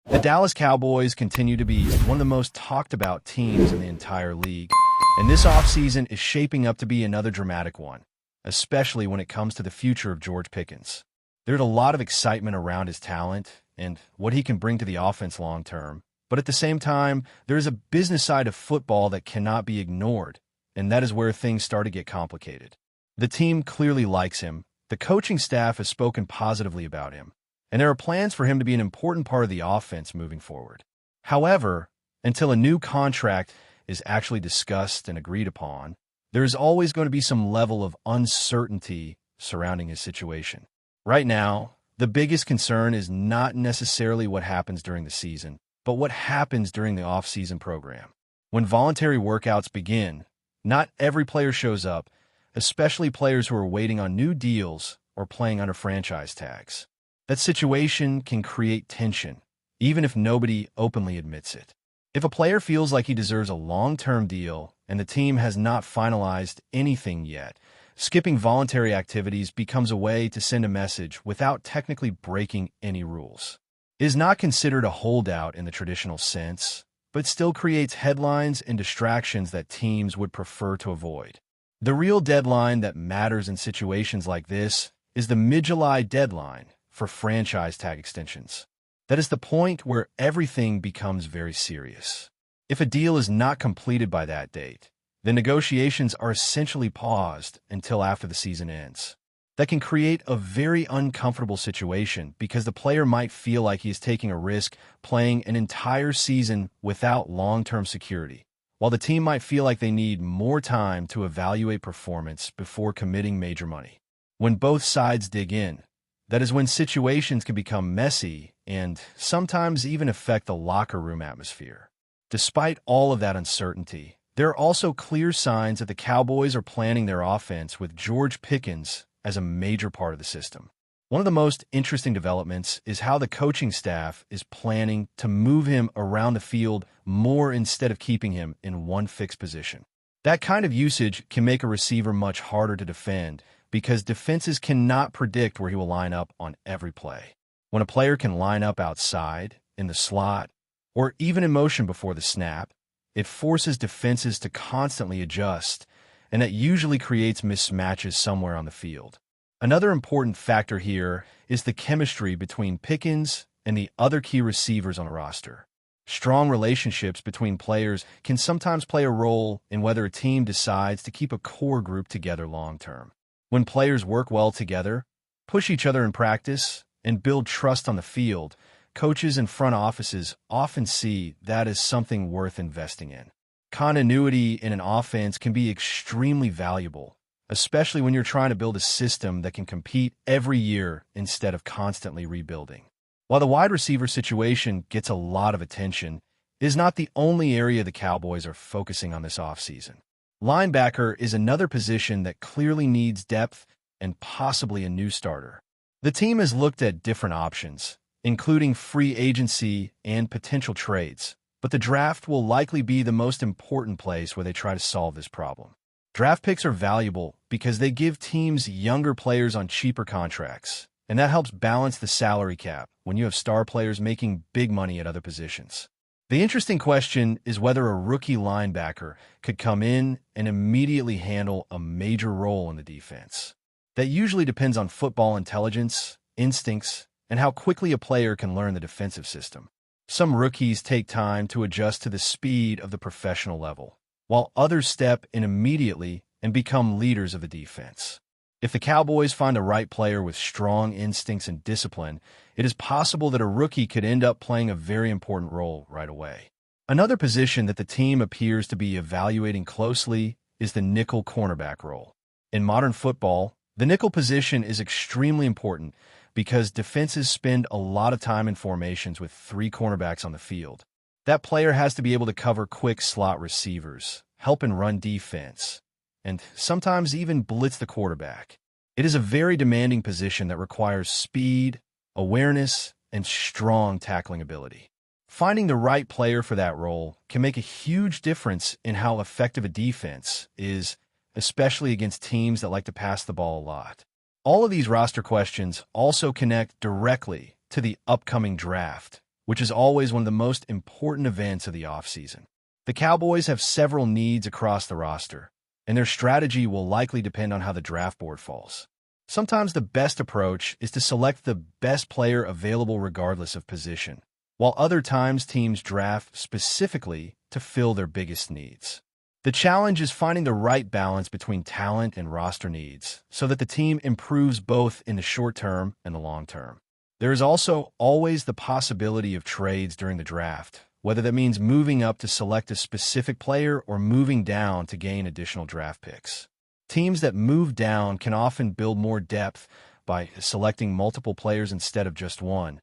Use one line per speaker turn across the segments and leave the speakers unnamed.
The Dallas Cowboys continue to be one of the most talked about teams in the entire league, and this offseason is shaping up to be another dramatic one, especially when it comes to the future of George Pickens. There's a lot of excitement around his talent and what he can bring to the offense long term, but at the same time, there is a business side of football that cannot be ignored, and that is where things start to get complicated. The team clearly likes him, the coaching staff has spoken positively about him, and there are plans for him to be an important part of the offense moving forward. However, until a new contract is actually discussed and agreed upon, there is always going to be some level of uncertainty surrounding his situation. Right now, the biggest concern is not necessarily what happens during the season, but what happens during the off-season program. When voluntary workouts begin, not every player shows up, especially players who are waiting on new deals or playing under franchise tags. That situation can create tension, even if nobody openly admits it. If a player feels like he deserves a long-term deal and the team has not finalized anything yet, skipping voluntary activities becomes a way to send a message without technically breaking any rules. It is not considered a holdout in the traditional sense, but still creates headlines and distractions that teams would prefer to avoid. The real deadline that matters in situations like this is the mid-July deadline for franchise tag extensions. That is the point where everything becomes very serious. If a deal is not completed by that date, the negotiations are essentially paused until after the season ends. That can create a very uncomfortable situation because the player might feel like he is taking a risk playing an entire season without long-term security, while the team might feel like they need more time to evaluate performance before committing major money. When both sides dig in, that is when situations can become messy and sometimes even affect the locker room atmosphere. Despite all of that uncertainty, there are also clear signs that the Cowboys are planning their offense with George Pickens as a major part of the system. One of the most interesting developments is how the coaching staff is planning to move him around the field more instead of keeping him in one fixed position. That kind of usage can make a receiver much harder to defend because defenses cannot predict where he will line up on every play. When a player can line up outside, in the slot, or even in motion before the snap, it forces defenses to constantly adjust, and that usually creates mismatches somewhere on the field. Another important factor here is the chemistry between Pickens and the other key receivers on a roster. Strong relationships between players can sometimes play a role in whether a team decides to keep a core group together long-term. When players work well together, push each other in practice, and build trust on the field, coaches and front offices often see that as something worth investing in. Continuity in an offense can be extremely valuable, especially when you're trying to build a system that can compete every year instead of constantly rebuilding. While the wide receiver situation gets a lot of attention, it is not the only area the Cowboys are focusing on this offseason. Linebacker is another position that clearly needs depth and possibly a new starter. The team has looked at different options, including free agency and potential trades, but the draft will likely be the most important place where they try to solve this problem. Draft picks are valuable because they give teams younger players on cheaper contracts, and that helps balance the salary cap when you have star players making big money at other positions. The interesting question is whether a rookie linebacker could come in and immediately handle a major role in the defense. That usually depends on football intelligence, instincts, and how quickly a player can learn the defensive system. Some rookies take time to adjust to the speed of the professional level, while others step in immediately and become leaders of the defense. If the Cowboys find the right player with strong instincts and discipline, it is possible that a rookie could end up playing a very important role right away. Another position that the team appears to be evaluating closely is the nickel cornerback role. In modern football, the nickel position is extremely important because defenses spend a lot of time in formations with three cornerbacks on the field. That player has to be able to cover quick slot receivers, help in run defense, and sometimes even blitz the quarterback. It is a very demanding position that requires speed, awareness, and strong tackling ability. Finding the right player for that role can make a huge difference in how effective a defense is, especially against teams that like to pass the ball a lot. All of these roster questions also connect directly to the upcoming draft, which is always one of the most important events of the offseason. The Cowboys have several needs across the roster, and their strategy will likely depend on how the draft board falls. Sometimes the best approach is to select the best player available regardless of position, while other times teams draft specifically to fill their biggest needs. The challenge is finding the right balance between talent and roster needs so that the team improves both in the short term and the long term. There is also always the possibility of trades during the draft, whether that means moving up to select a specific player or moving down to gain additional draft picks. Teams that move down can often build more depth by selecting multiple players instead of just one.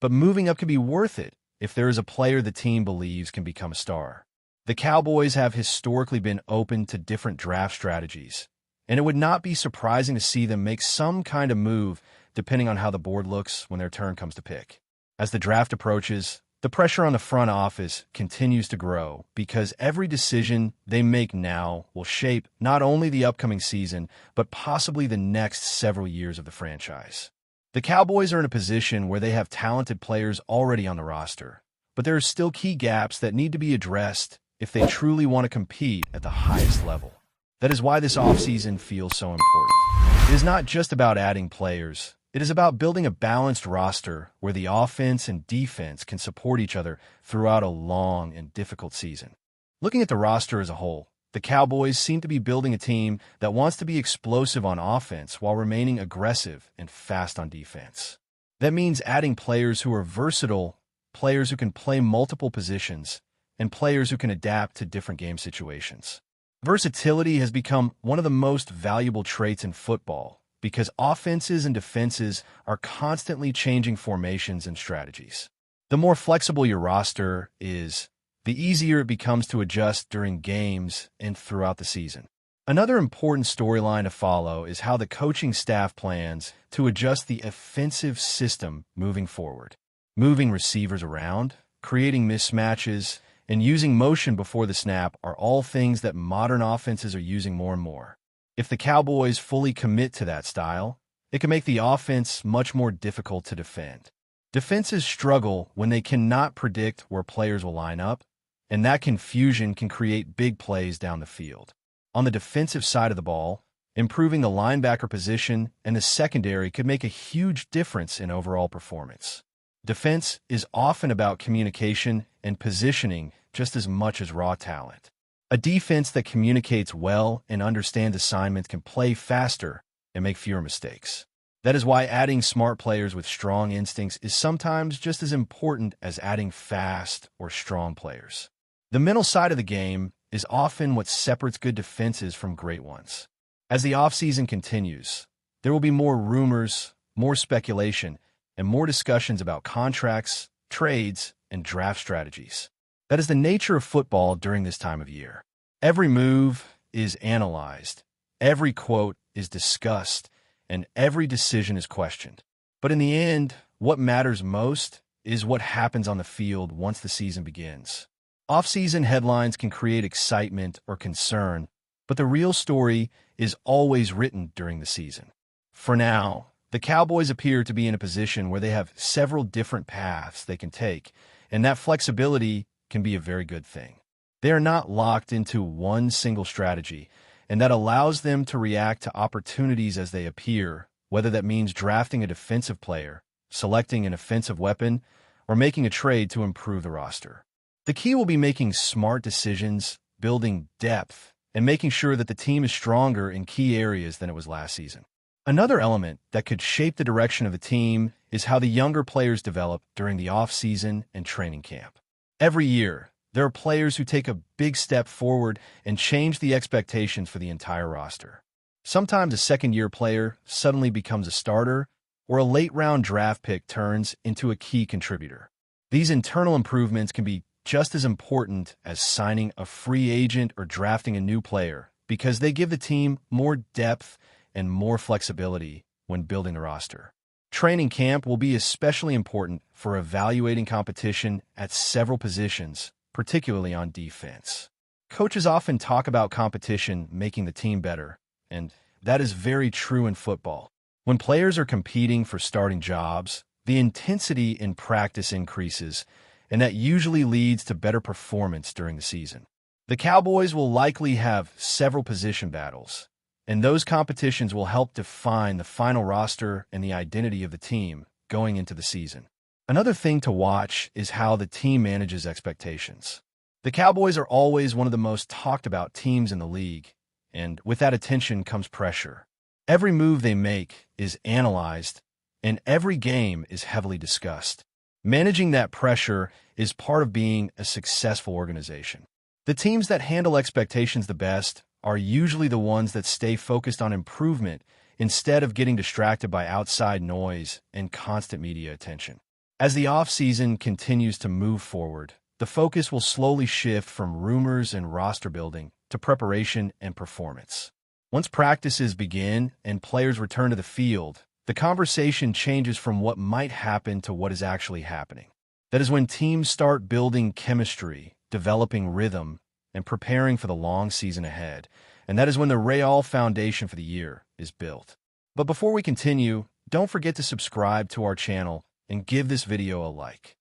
But moving up can be worth it if there is a player the team believes can become a star. The Cowboys have historically been open to different draft strategies, and it would not be surprising to see them make some kind of move depending on how the board looks when their turn comes to pick. As the draft approaches, the pressure on the front office continues to grow because every decision they make now will shape not only the upcoming season, but possibly the next several years of the franchise. The Cowboys are in a position where they have talented players already on the roster, but there are still key gaps that need to be addressed if they truly want to compete at the highest level. That is why this offseason feels so important. It is not just about adding players. It is about building a balanced roster where the offense and defense can support each other throughout a long and difficult season. Looking at the roster as a whole, the Cowboys seem to be building a team that wants to be explosive on offense while remaining aggressive and fast on defense. That means adding players who are versatile, players who can play multiple positions, and players who can adapt to different game situations. Versatility has become one of the most valuable traits in football because offenses and defenses are constantly changing formations and strategies. The more flexible your roster is, the easier it becomes to adjust during games and throughout the season. Another important storyline to follow is how the coaching staff plans to adjust the offensive system moving forward. Moving receivers around, creating mismatches, and using motion before the snap are all things that modern offenses are using more and more. If the Cowboys fully commit to that style, it can make the offense much more difficult to defend. Defenses struggle when they cannot predict where players will line up, and that confusion can create big plays down the field. On the defensive side of the ball, improving the linebacker position and the secondary could make a huge difference in overall performance. Defense is often about communication and positioning just as much as raw talent. A defense that communicates well and understands assignments can play faster and make fewer mistakes. That is why adding smart players with strong instincts is sometimes just as important as adding fast or strong players. The mental side of the game is often what separates good defenses from great ones. As the offseason continues, there will be more rumors, more speculation, and more discussions about contracts, trades, and draft strategies. That is the nature of football during this time of year. Every move is analyzed, every quote is discussed, and every decision is questioned. But in the end, what matters most is what happens on the field once the season begins. Off-season headlines can create excitement or concern, but the real story is always written during the season. For now, the Cowboys appear to be in a position where they have several different paths they can take, and that flexibility can be a very good thing. They are not locked into one single strategy, and that allows them to react to opportunities as they appear, whether that means drafting a defensive player, selecting an offensive weapon, or making a trade to improve the roster. The key will be making smart decisions, building depth, and making sure that the team is stronger in key areas than it was last season. Another element that could shape the direction of a team is how the younger players develop during the off-season and training camp. Every year, there are players who take a big step forward and change the expectations for the entire roster. Sometimes a second-year player suddenly becomes a starter, or a late-round draft pick turns into a key contributor. These internal improvements can be just as important as signing a free agent or drafting a new player because they give the team more depth and more flexibility when building the roster. Training camp will be especially important for evaluating competition at several positions, particularly on defense. Coaches often talk about competition making the team better, and that is very true in football. When players are competing for starting jobs, the intensity in practice increases, and that usually leads to better performance during the season. The Cowboys will likely have several position battles, and those competitions will help define the final roster and the identity of the team going into the season. Another thing to watch is how the team manages expectations. The Cowboys are always one of the most talked about teams in the league, and with that attention comes pressure. Every move they make is analyzed, and every game is heavily discussed. Managing that pressure is part of being a successful organization. The teams that handle expectations the best are usually the ones that stay focused on improvement instead of getting distracted by outside noise and constant media attention. As the offseason continues to move forward, the focus will slowly shift from rumors and roster building to preparation and performance. Once practices begin and players return to the field, the conversation changes from what might happen to what is actually happening. That is when teams start building chemistry, developing rhythm, and preparing for the long season ahead. And that is when the real foundation for the year is built. But before we continue, don't forget to subscribe to our channel and give this video a like.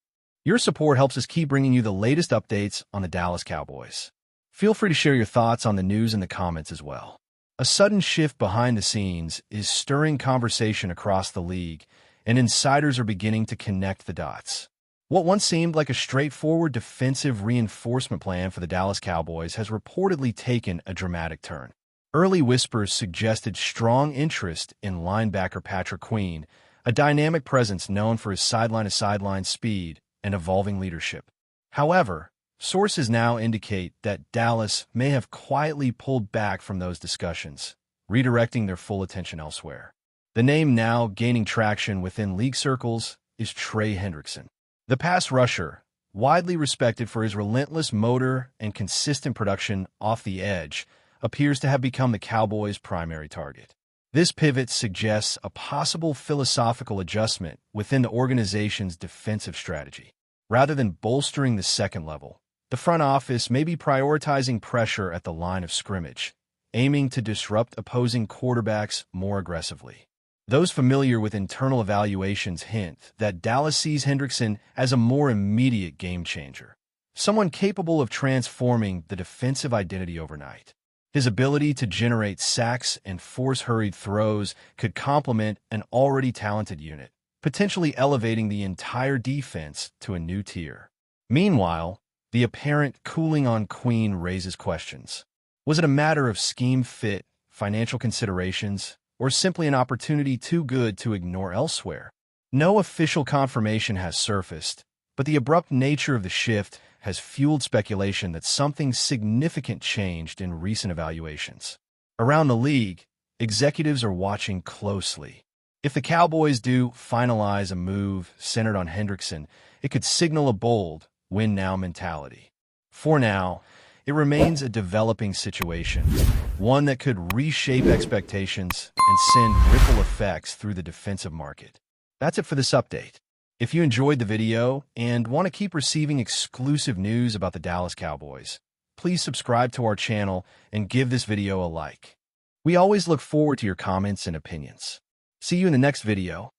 Your support helps us keep bringing you the latest updates on the Dallas Cowboys. Feel free to share your thoughts on the news in the comments as well. A sudden shift behind the scenes is stirring conversation across the league, and insiders are beginning to connect the dots. What once seemed like a straightforward defensive reinforcement plan for the Dallas Cowboys has reportedly taken a dramatic turn. Early whispers suggested strong interest in linebacker Patrick Queen, a dynamic presence known for his sideline-to-sideline speed and evolving leadership. However, sources now indicate that Dallas may have quietly pulled back from those discussions, redirecting their full attention elsewhere. The name now gaining traction within league circles is Trey Hendrickson. The pass rusher, widely respected for his relentless motor and consistent production off the edge, appears to have become the Cowboys' primary target. This pivot suggests a possible philosophical adjustment within the organization's defensive strategy. Rather than bolstering the second level, the front office may be prioritizing pressure at the line of scrimmage, aiming to disrupt opposing quarterbacks more aggressively. Those familiar with internal evaluations hint that Dallas sees Hendrickson as a more immediate game changer, someone capable of transforming the defensive identity overnight. His ability to generate sacks and force hurried throws could complement an already talented unit, potentially elevating the entire defense to a new tier. Meanwhile, the apparent cooling on Queen raises questions. Was it a matter of scheme fit, financial considerations, or simply an opportunity too good to ignore elsewhere? No official confirmation has surfaced, but the abrupt nature of the shift has fueled speculation that something significant changed in recent evaluations. Around the league, executives are watching closely. If the Cowboys do finalize a move centered on Hendrickson, it could signal a bold, win-now mentality. For now, it remains a developing situation, one that could reshape expectations and send ripple effects through the defensive market. That's it for this update. If you enjoyed the video and want to keep receiving exclusive news about the Dallas Cowboys, please subscribe to our channel and give this video a like. We always look forward to your comments and opinions. See you in the next video.